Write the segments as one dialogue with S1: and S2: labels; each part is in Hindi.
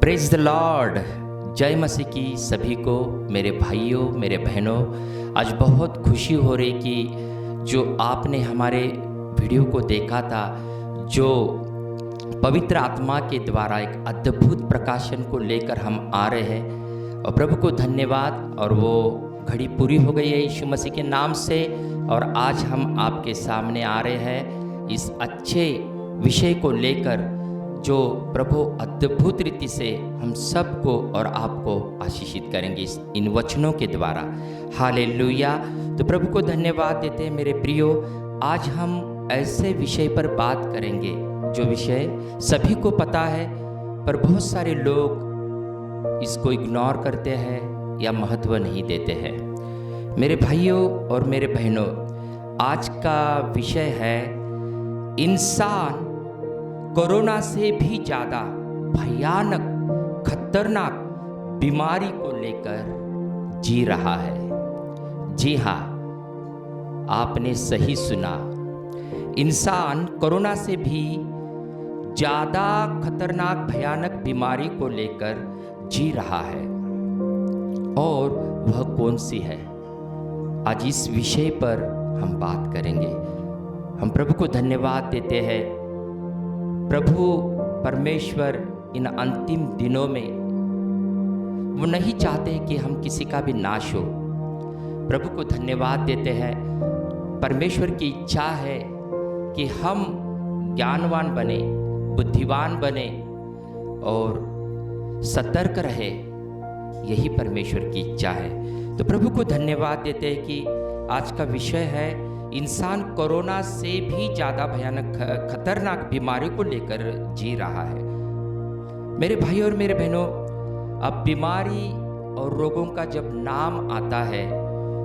S1: Praise the Lord. जय मसीह की सभी को, मेरे भाइयों मेरे बहनों। आज बहुत खुशी हो रही कि जो आपने हमारे वीडियो को देखा था, जो पवित्र आत्मा के द्वारा एक अद्भुत प्रकाशन को लेकर हम आ रहे हैं, और प्रभु को धन्यवाद। और वो घड़ी पूरी हो गई है यीशु मसीह के नाम से, और आज हम आपके सामने आ रहे हैं इस अच्छे विषय को लेकर, जो प्रभु अद्भुत रीति से हम सबको और आपको आशीषित करेंगे इन वचनों के द्वारा। हालेलुया। तो प्रभु को धन्यवाद देते हैं मेरे प्रियो। आज हम ऐसे विषय पर बात करेंगे जो विषय सभी को पता है, पर बहुत सारे लोग इसको इग्नोर करते हैं या महत्व नहीं देते हैं। मेरे भाइयों और मेरे बहनों, आज का विषय है इंसान कोरोना से भी ज़्यादा भयानक खतरनाक बीमारी को लेकर जी रहा है। जी हाँ, आपने सही सुना। इंसान कोरोना से भी ज़्यादा खतरनाक भयानक बीमारी को लेकर जी रहा है, और वह कौन सी है? आज इस विषय पर हम बात करेंगे। हम प्रभु को धन्यवाद देते हैं। प्रभु परमेश्वर इन अंतिम दिनों में वो नहीं चाहते कि हम किसी का भी नाश हो। प्रभु को धन्यवाद देते हैं। परमेश्वर की इच्छा है कि हम ज्ञानवान बने, बुद्धिमान बने और सतर्क रहे। यही परमेश्वर की इच्छा है। तो प्रभु को धन्यवाद देते हैं कि आज का विषय है इंसान कोरोना से भी ज़्यादा भयानक खतरनाक बीमारी को लेकर जी रहा है। मेरे भाई और मेरे बहनों, अब बीमारी और रोगों का जब नाम आता है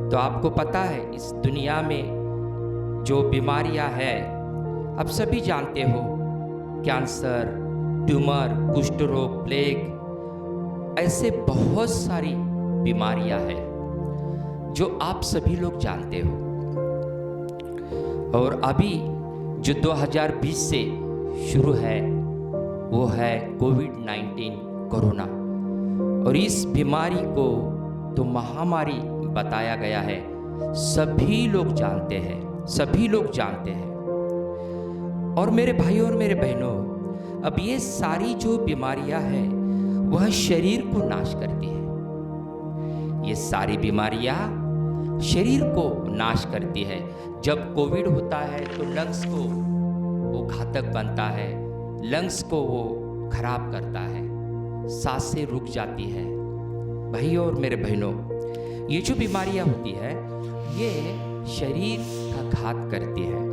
S1: तो आपको पता है इस दुनिया में जो बीमारियां हैं, आप सभी जानते हो, कैंसर, ट्यूमर, कुष्ठ रोग, प्लेग, ऐसे बहुत सारी बीमारियां हैं जो आप सभी लोग जानते हो। और अभी जो 2020 से शुरू है वो है कोविड-19 कोरोना। और इस बीमारी को तो महामारी बताया गया है। सभी लोग जानते हैं, सभी लोग जानते हैं। और मेरे भाइयों और मेरे बहनों, अब ये सारी जो बीमारियां हैं वह शरीर को नाश करती है। ये सारी बीमारियां शरीर को नाश करती है। जब कोविड होता है तो लंग्स को वो घातक बनता है, लंग्स को वो खराब करता है, सांसें रुक जाती है। भाइयों और मेरे बहनों, ये जो बीमारियां होती है ये शरीर का घात करती है।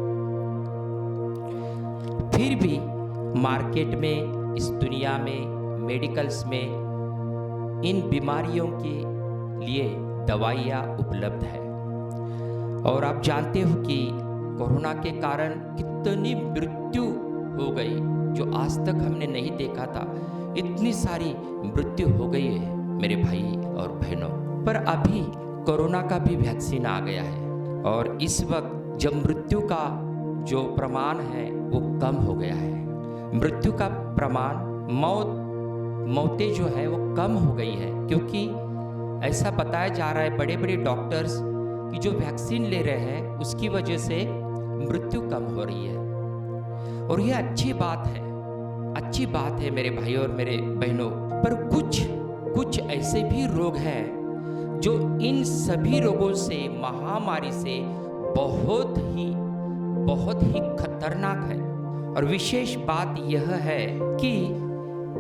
S1: फिर भी मार्केट में, इस दुनिया में, मेडिकल्स में इन बीमारियों के लिए दवाइयाँ उपलब्ध है। और आप जानते हो कि कोरोना के कारण कितनी मृत्यु हो गई जो आज तक हमने नहीं देखा था। इतनी सारी मृत्यु हो गई है मेरे भाई और बहनों। पर अभी कोरोना का भी वैक्सीन आ गया है, और इस वक्त जब मृत्यु का जो प्रमाण है वो कम हो गया है। मृत्यु का प्रमाण, मौतें जो है वो कम हो गई है, क्योंकि ऐसा बताया जा रहा है बड़े बड़े डॉक्टर्स कि जो वैक्सीन ले रहे हैं उसकी वजह से मृत्यु कम हो रही है। और यह अच्छी बात है, अच्छी बात है मेरे भाई और मेरे बहनों। पर कुछ ऐसे भी रोग हैं जो इन सभी रोगों से, महामारी से बहुत ही खतरनाक है। और विशेष बात यह है कि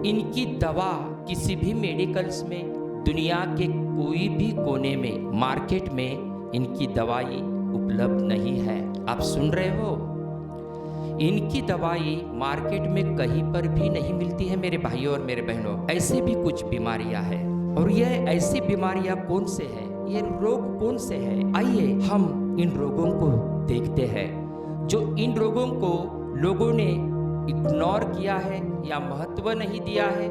S1: इनकी दवा किसी भी मेडिकल्स में, दुनिया के कोई भी कोने में, मार्केट में इनकी दवाई उपलब्ध नहीं है। आप सुन रहे हो, इनकी दवाई मार्केट में कहीं पर भी नहीं मिलती है मेरे भाइयों और मेरे बहनों। ऐसे भी कुछ बीमारियां हैं। और यह ऐसी बीमारियां कौन से हैं, ये रोग कौन से हैं? आइए हम इन रोगों को देखते हैं, जो इन रोगों को लोगों ने इग्नोर किया है या महत्व नहीं दिया है,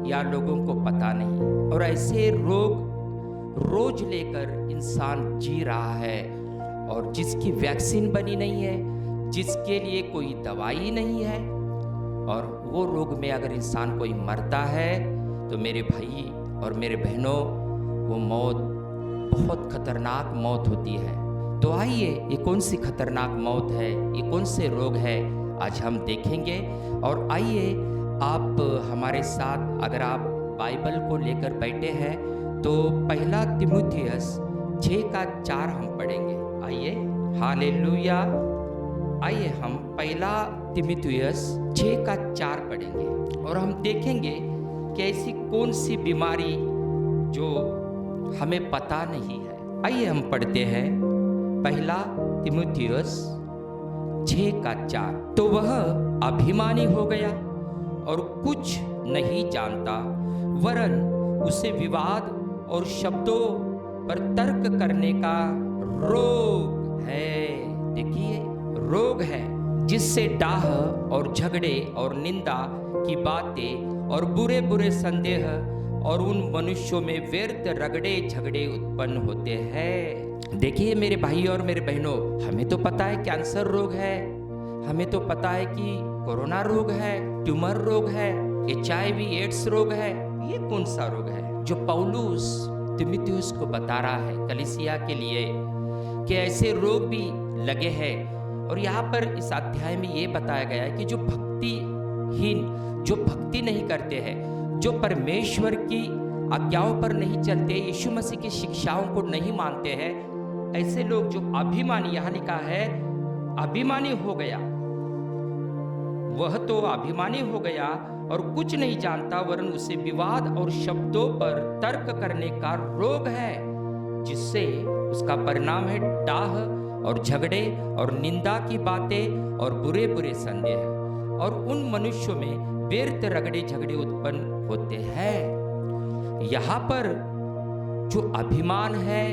S1: या लोगों को पता नहीं। और ऐसे रोग रोज लेकर इंसान जी रहा है, और जिसकी वैक्सीन बनी नहीं है, जिसके लिए कोई दवाई नहीं है, और वो रोग में अगर इंसान कोई मरता है तो मेरे भाई और मेरे बहनों, वो मौत बहुत खतरनाक मौत होती है। तो आइए, ये कौन सी खतरनाक मौत है, ये कौन से रोग है, आज हम देखेंगे। और आइए आप हमारे साथ, अगर आप बाइबल को लेकर बैठे हैं तो पहला तीमुथियुस 6:4 हम पढ़ेंगे। आइए, हालेलुया। आइए हम पहला तीमुथियुस 6:4 पढ़ेंगे और हम देखेंगे कि ऐसी कौन सी बीमारी जो हमें पता नहीं है। आइए हम पढ़ते हैं पहला तीमुथियुस 6:4। तो वह अभिमानी हो गया और कुछ नहीं जानता, वरन उसे विवाद और शब्दों पर तर्क करने का रोग है। देखिए, रोग है जिससे डाह और झगड़े और निंदा की बातें और बुरे बुरे संदेह और उन मनुष्यों में व्यर्थ रगड़े झगड़े उत्पन्न होते हैं। देखिए मेरे भाई और मेरे बहनों, हमें तो पता है कैंसर रोग है, हमें तो पता है कि कोरोना रोग है, ट्यूमर रोग है, HIV एड्स रोग है। ये कौन सा रोग है जो पौलुस तीमुथियुस को बता रहा है कलीसिया के लिए कि ऐसे रोग भी लगे हैं। और यहाँ पर इस अध्याय में ये बताया गया है कि जो भक्तिहीन, जो भक्ति नहीं करते हैं, जो परमेश्वर की आज्ञाओं पर नहीं चलते, यीशु मसीह की शिक्षाओं को नहीं मानते हैं, ऐसे लोग जो अभिमानी, यहाँ लिखा है अभिमानी हो गया, वह तो अभिमानी हो गया और कुछ नहीं जानता, वरन उसे विवाद और शब्दों पर तर्क करने का रोग है, जिससे उसका परिणाम है डाह और झगड़े और निंदा की बातें और बुरे बुरे संदेह, और उन मनुष्यों में व्यर्थ रगड़े झगड़े उत्पन्न होते हैं। यहाँ पर जो अभिमान है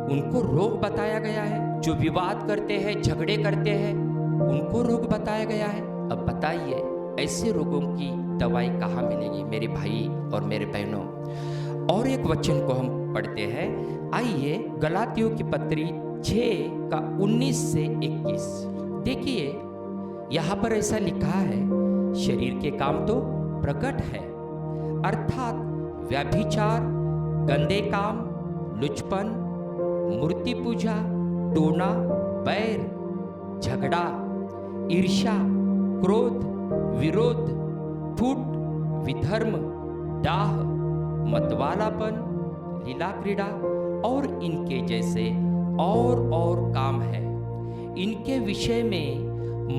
S1: उनको रोग बताया गया है, जो विवाद करते हैं, झगड़े करते हैं, उनको रोग बताया गया है। अब बताइए, ऐसे रोगों की दवाई कहाँ मिलेगी मेरे भाई और मेरे बहनों। और एक वचन को हम पढ़ते हैं। आइए गलातियों की पत्री 6:19 से 21। देखिए यहाँ पर ऐसा लिखा है, शरीर के काम तो प्रकट है, अर्थात व्यभिचार, गंदे काम, लुचपन, मूर्ति पूजा, टोना, बैर, झगड़ा, ईर्ष्या, क्रोध, विरोध, फूट, विधर्म, डाह, मतवालापन, लीला क्रीड़ा और इनके जैसे और काम है। इनके विषय में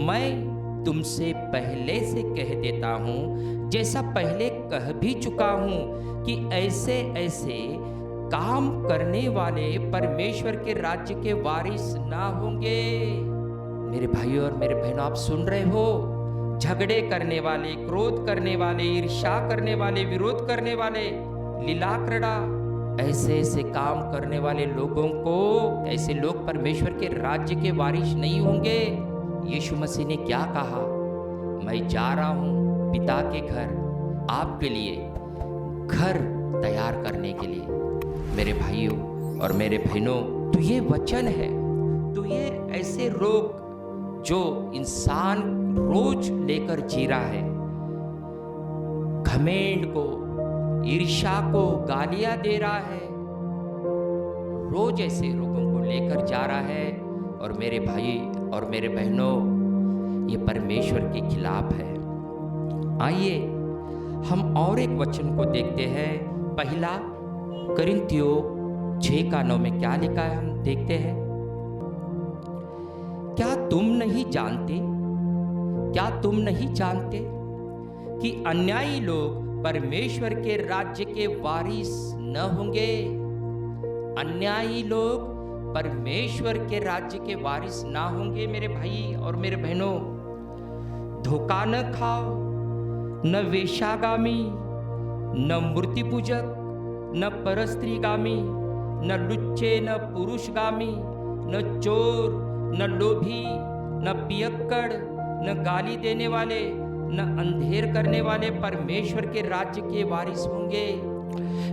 S1: मैं तुमसे पहले से कह देता हूँ, जैसा पहले कह भी चुका हूँ, कि ऐसे ऐसे काम करने वाले परमेश्वर के राज्य के वारिस ना होंगे। मेरे भाइयों और मेरे बहनों, आप सुन रहे हो? झगड़े करने वाले, क्रोध करने वाले, ईर्ष्या करने वाले, विरोध करने वाले, लीला क्रीड़ा, ऐसे ऐसे काम करने वाले लोगों को, ऐसे लोग परमेश्वर के राज्य के वारिस नहीं होंगे। यीशु मसीह ने क्या कहा? मैं जा रहा हूँ पिता के घर, आपके लिए घर तैयार करने के लिए। मेरे भाइयों और मेरे बहनों, तो ये वचन है, तो ये ऐसे रोग जो इंसान रोज लेकर जी रहा है, घमंड को, ईर्ष्या को गालियां दे रहा है, रोज ऐसे रोगों को लेकर जा रहा है। और मेरे भाई और मेरे बहनों, ये परमेश्वर के खिलाफ है। आइए हम और एक वचन को देखते हैं। पहला कुरिन्थियों 6:9 में क्या लिखा है, हम देखते हैं। क्या तुम नहीं जानते, क्या तुम नहीं जानते कि अन्यायी लोग परमेश्वर के राज्य के वारिस न होंगे? अन्यायी लोग परमेश्वर के राज्य के वारिस ना होंगे। मेरे भाई और मेरे बहनों, धोखा न खाओ, न वेश्यागामी, न मूर्ति पूजक, न परस्त्रीगामी, न लुच्चे, न पुरुषगामी, न चोर, न लोभी, न पियक्कड़, न गाली देने वाले, न अंधेर करने वाले परमेश्वर के राज्य के वारिस होंगे।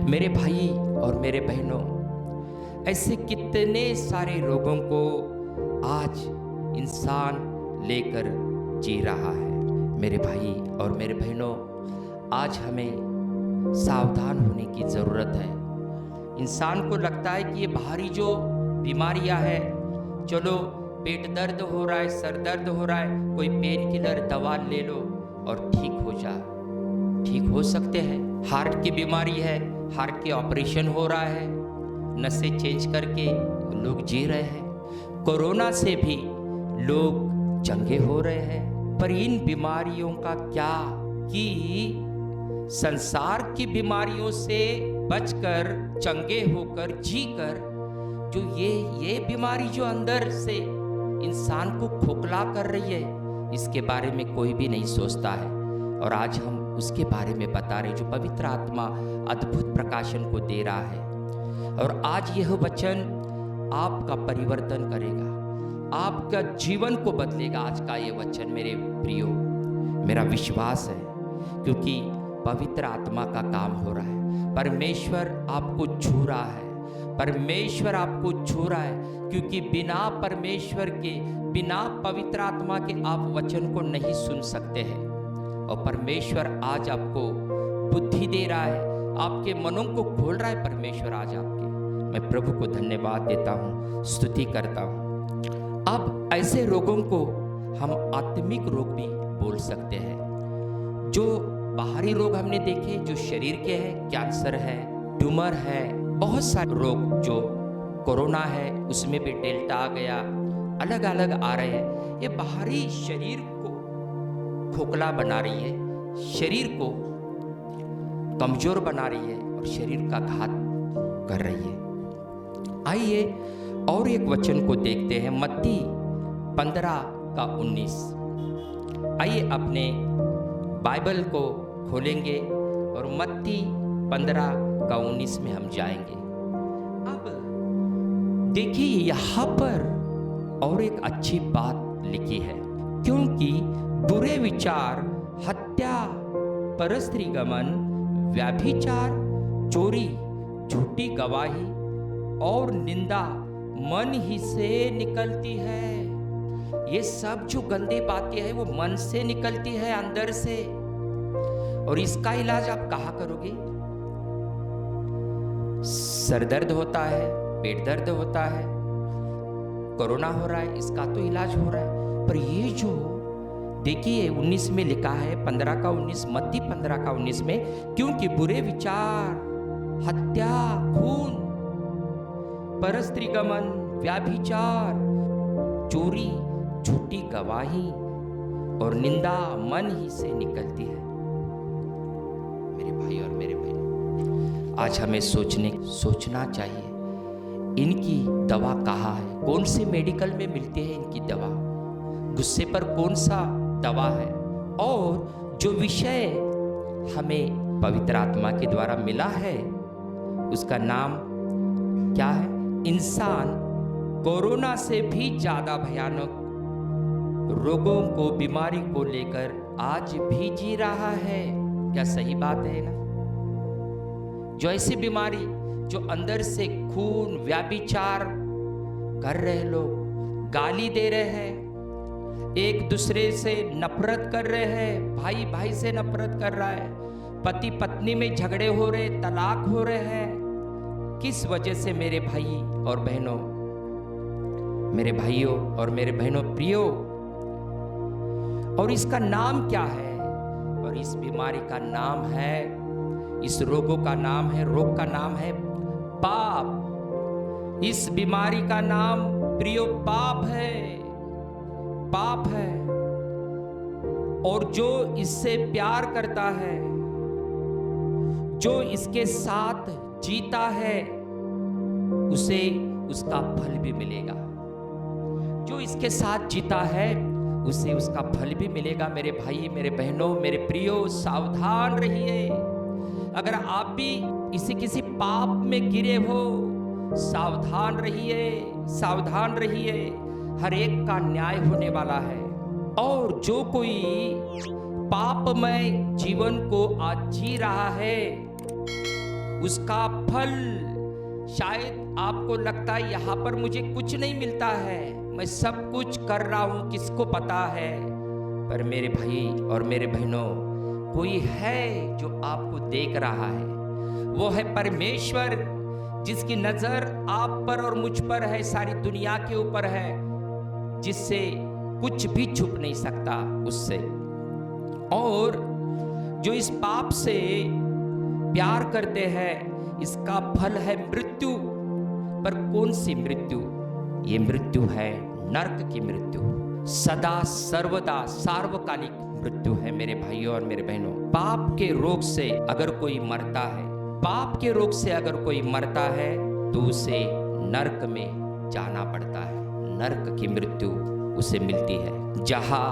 S1: मेरे भाई और मेरे बहनों, ऐसे कितने सारे रोगों को आज इंसान लेकर जी रहा है। मेरे भाई और मेरे बहनों, आज हमें सावधान होने की ज़रूरत है। इंसान को लगता है कि ये बाहरी जो बीमारियां है, चलो पेट दर्द हो रहा है, सर दर्द हो रहा है, कोई पेन किलर दवा ले लो और ठीक हो जा। ठीक हो सकते हैं। हार्ट की बीमारी है, हार्ट के ऑपरेशन हो रहा है, नसें चेंज करके लोग जी रहे हैं। कोरोना से भी लोग चंगे हो रहे हैं। पर इन बीमारियों का क्या, कि संसार की बीमारियों से बचकर, चंगे होकर, जीकर, जो ये बीमारी जो अंदर से इंसान को खोखला कर रही है, इसके बारे में कोई भी नहीं सोचता है। और आज हम उसके बारे में बता रहे, जो पवित्र आत्मा अद्भुत प्रकाशन को दे रहा है। और आज यह वचन आपका परिवर्तन करेगा, आपका जीवन को बदलेगा। आज का ये वचन मेरे प्रियो, मेरा विश्वास है, क्योंकि पवित्र आत्मा का काम हो रहा है। परमेश्वर आपको छू रहा है, परमेश्वर आपको छू रहा है, क्योंकि बिना परमेश्वर के, बिना पवित्र आत्मा के आप वचन को नहीं सुन सकते हैं। और परमेश्वर आज आपको बुद्धि दे रहा है, आपके मनों को खोल रहा है परमेश्वर आज आपके। मैं प्रभु को धन्यवाद देता हूँ, स्तुति करता हूँ। अब ऐसे रोगों को हम आत्मिक रोग भी बोल सकते हैं। जो बाहरी रोग हमने देखे, जो शरीर के हैं, कैंसर है, ट्यूमर है, बहुत सारे रोग, जो कोरोना है उसमें भी डेल्टा आ गया, अलग अलग आ रहे हैं। ये बाहरी शरीर को खोखला बना रही है, शरीर को कमजोर बना रही है और शरीर का घात कर रही है। आइए और एक वचन को देखते हैं, मत्ती 15:19। आइए अपने बाइबल को खोलेंगे और मत्ती 15:19 में हम जाएंगे। अब देखिए यहाँ पर और एक अच्छी बात लिखी है, क्योंकि बुरे विचार, हत्या, परस्त्रीगमन, व्यभिचार, चोरी, झूठी गवाही और निंदा मन ही से निकलती है। ये सब जो गंदी बातें हैं वो मन से निकलती है, अंदर से। और इसका इलाज आप कहाँ करोगे? सर दर्द होता है, पेट दर्द होता है, कोरोना हो रहा है, इसका तो इलाज हो रहा है। पर ये जो देखिए 19 में लिखा है, 15:19, मत्ती 15:19 में, क्योंकि बुरे विचार, हत्या, खून, परस्त्रीगमन, व्यभिचार, चोरी, झूठी गवाही और निंदा मन ही से निकलती है। मेरे भाई और मेरे बहन, आज हमें सोचना चाहिए, इनकी दवा कहाँ है? कौन से मेडिकल में मिलती है इनकी दवा? गुस्से पर कौन सा दवा है? और जो विषय हमें पवित्र आत्मा के द्वारा मिला है उसका नाम क्या है? इंसान कोरोना से भी ज्यादा भयानक रोगों को, बीमारी को लेकर आज भी जी रहा है। क्या सही बात है ना? जो ऐसी बीमारी जो अंदर से खून, व्यभिचार कर रहे लोग, गाली दे रहे हैं, एक दूसरे से नफरत कर रहे हैं, भाई भाई से नफरत कर रहा है, पति पत्नी में झगड़े हो रहे, तलाक हो रहे हैं। किस वजह से मेरे भाई और बहनों, मेरे भाइयों और मेरे बहनों प्रियो? और इसका नाम क्या है? और इस बीमारी का नाम है, इस रोगों का नाम है, रोग का नाम है पाप। इस बीमारी का नाम प्रियो पाप है, पाप है। और जो इससे प्यार करता है, जो इसके साथ जीता है, उसे उसका फल भी मिलेगा। जो इसके साथ जीता है उसे उसका फल भी मिलेगा। मेरे भाई, मेरे बहनों, मेरे प्रियो, सावधान रहिए। अगर आप भी किसी पाप में गिरे हो, सावधान रहिए, सावधान रहिए। हर एक का न्याय होने वाला है। और जो कोई पापमय जीवन को आज जी रहा है, उसका फल, शायद आपको लगता है यहाँ पर मुझे कुछ नहीं मिलता है, मैं सब कुछ कर रहा हूँ, किसको पता है। पर मेरे भाई और मेरे बहनों, कोई है जो आपको देख रहा है। वो है परमेश्वर, जिसकी नजर आप पर और मुझ पर है, सारी दुनिया के ऊपर है, जिससे कुछ भी छुप नहीं सकता उससे। और जो इस पाप से प्यार करते हैं, इसका फल है मृत्यु। पर कौन सी मृत्यु? ये मृत्यु है नरक की मृत्यु, सदा सर्वदा सार्वकालिक मृत्यु है मेरे भाइयों और मेरे बहनों। पाप के रोग से अगर कोई मरता है, पाप के रोग से अगर कोई मरता है तो उसे नरक में जाना पड़ता है। नरक की मृत्यु उसे मिलती है, जहां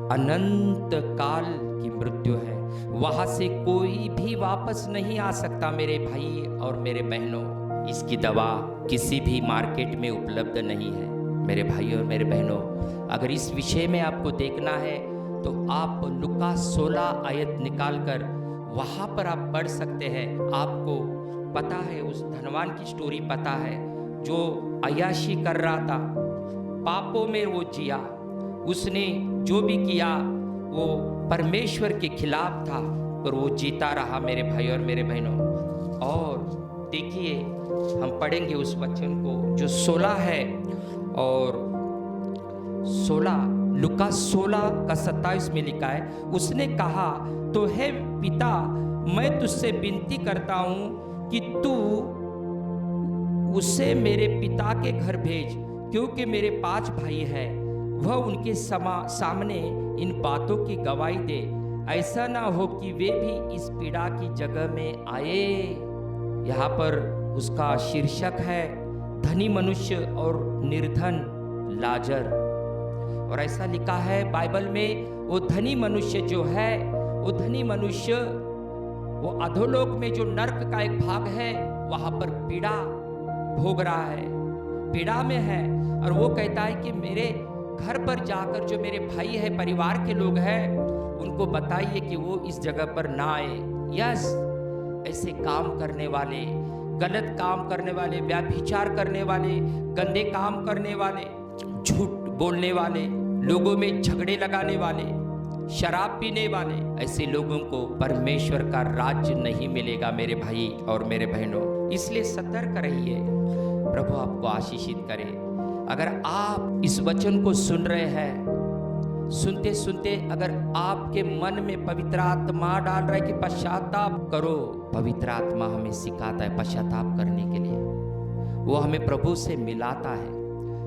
S1: अनंत काल की मृत्यु है। वहां से कोई भी वापस नहीं आ सकता मेरे भाई और मेरे बहनों। इसकी दवा किसी भी मार्केट में उपलब्ध नहीं है मेरे भाइयों और मेरे बहनों। अगर इस विषय में आपको देखना है तो आप लुका 16 आयत निकालकर वहां पर आप पढ़ सकते हैं। आपको पता है, उस धनवान की स्टोरी पता है, जो अय्याशी कर रहा था, पापों में वो जिया, उसने जो भी किया वो परमेश्वर के खिलाफ था, पर वो जीता रहा मेरे भाई और मेरे बहनों। और देखिए, हम पढ़ेंगे उस वचन को जो 16 है और 16 लुका 16 का 27 में लिखा है। उसने कहा, तो हे पिता, मैं तुझसे विनती करता हूं कि तू उसे मेरे पिता के घर भेज, क्योंकि मेरे 5 भाई हैं। वह उनके सामने इन बातों की गवाही दे, ऐसा ना हो कि वे भी इस पीड़ा की जगह में आए। यहाँ पर उसका शीर्षक है धनी मनुष्य और निर्धन लाजर। और ऐसा लिखा है बाइबल में, वो धनी मनुष्य जो है, वो धनी मनुष्य वो अधोलोक में जो नरक का एक भाग है, वहां पर पीड़ा भोग रहा है, पीड़ा में है। और वो कहता है कि मेरे घर पर जाकर जो मेरे भाई है, परिवार के लोग हैं, उनको बताइए कि वो इस जगह पर ना आए। यस, ऐसे काम करने वाले, गलत काम करने वाले, व्यभिचार करने वाले, गंदे काम करने वाले, झूठ बोलने वाले, लोगों में झगड़े लगाने वाले, शराब पीने वाले, ऐसे लोगों को परमेश्वर का राज्य नहीं मिलेगा मेरे भाई और मेरे बहनों। इसलिए सतर्क रहिए। प्रभु आपको आशीषित करे। अगर आप इस वचन को सुन रहे हैं, सुनते सुनते अगर आपके मन में पवित्र आत्मा डाल रहा है कि पश्चाताप करो, पवित्र आत्मा हमें सिखाता है पश्चाताप करने के लिए, वो हमें प्रभु से मिलाता है।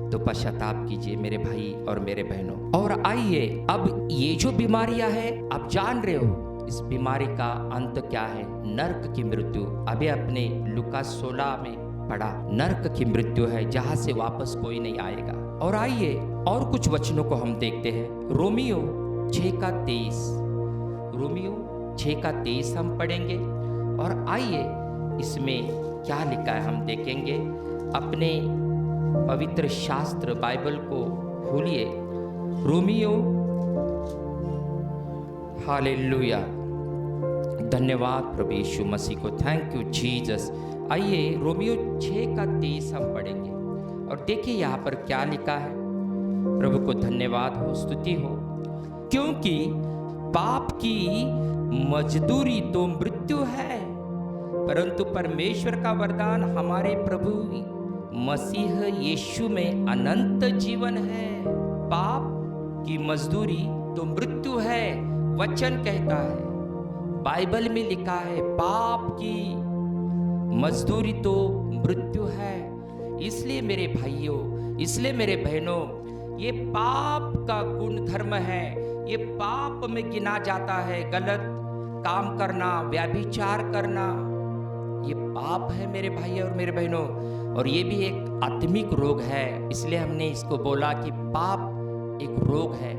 S1: तो पश्चाताप कीजिए मेरे भाई और मेरे बहनों। और आइए, अब ये जो बीमारियां हैं, आप जान रहे हो इस बीमारी का अंत क्या है? नरक की मृत्यु। अभी अपने लुका 16 में पढ़ा, नरक की मृत्यु है, जहां से वापस कोई नहीं आएगा। और आइए और कुछ वचनों को हम देखते हैं। रोमियो 6:23, रोमियो 6:23 हम पढ़ेंगे। और आइए इसमें क्या लिखा है हम देखेंगे। अपने पवित्र शास्त्र बाइबल को खोलिए। रोमियो, हालेलुया, धन्यवाद प्रभु यीशु मसीह को, थैंक यू जीसस। आइए रोमियो 6:23 हम पढ़ेंगे और देखिए यहाँ पर क्या लिखा है। प्रभु को धन्यवाद हो, स्तुति हो, क्योंकि पाप की मजदूरी तो मृत्यु है, परंतु परमेश्वर का वरदान हमारे प्रभु मसीह यीशु में अनंत जीवन है। पाप की मजदूरी तो मृत्यु है, वचन कहता है, बाइबल में लिखा है, पाप की मजदूरी तो मृत्यु है। इसलिए मेरे भाइयों, इसलिए मेरे बहनों, ये पाप का गुण धर्म है, ये पाप में गिना जाता है। गलत काम करना, व्यभिचार करना, ये पाप है मेरे भाई और मेरे बहनों। और ये भी एक आत्मिक रोग है, इसलिए हमने इसको बोला कि पाप एक रोग है।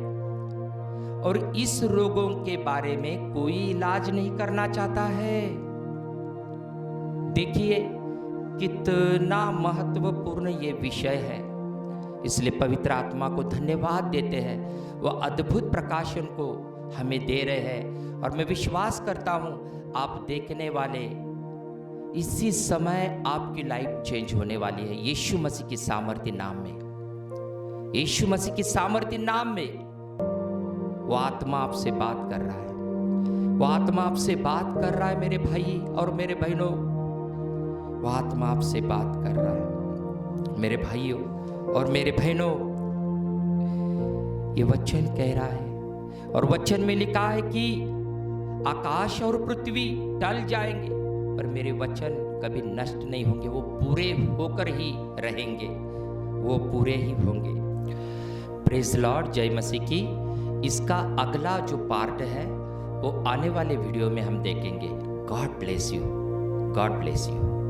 S1: और इस रोगों के बारे में कोई इलाज नहीं करना चाहता है। देखिए कितना महत्वपूर्ण ये विषय है। इसलिए पवित्र आत्मा को धन्यवाद देते हैं, वह अद्भुत प्रकाशन को हमें दे रहे हैं। और मैं विश्वास करता हूं आप देखने वाले, इसी समय आपकी लाइफ चेंज होने वाली है यीशु मसीह की सामर्थ्य नाम में। यीशु मसीह की सामर्थ्य नाम में वो आत्मा आपसे बात कर रहा है। वो आत्मा आपसे बात कर रहा है मेरे भाई और मेरे बहनों, वो आत्मा आपसे बात कर रहा है मेरे भाइयों और मेरे बहनों। ये वचन कह रहा है और वचन में लिखा है कि आकाश और पृथ्वी टल जाएंगे पर मेरे वचन कभी नष्ट नहीं होंगे, वो पूरे होकर ही रहेंगे, वो पूरे ही होंगे। प्रेज लॉर्ड, जय मसीह की। इसका अगला जो पार्ट है वो आने वाले वीडियो में हम देखेंगे। God bless you, God bless you.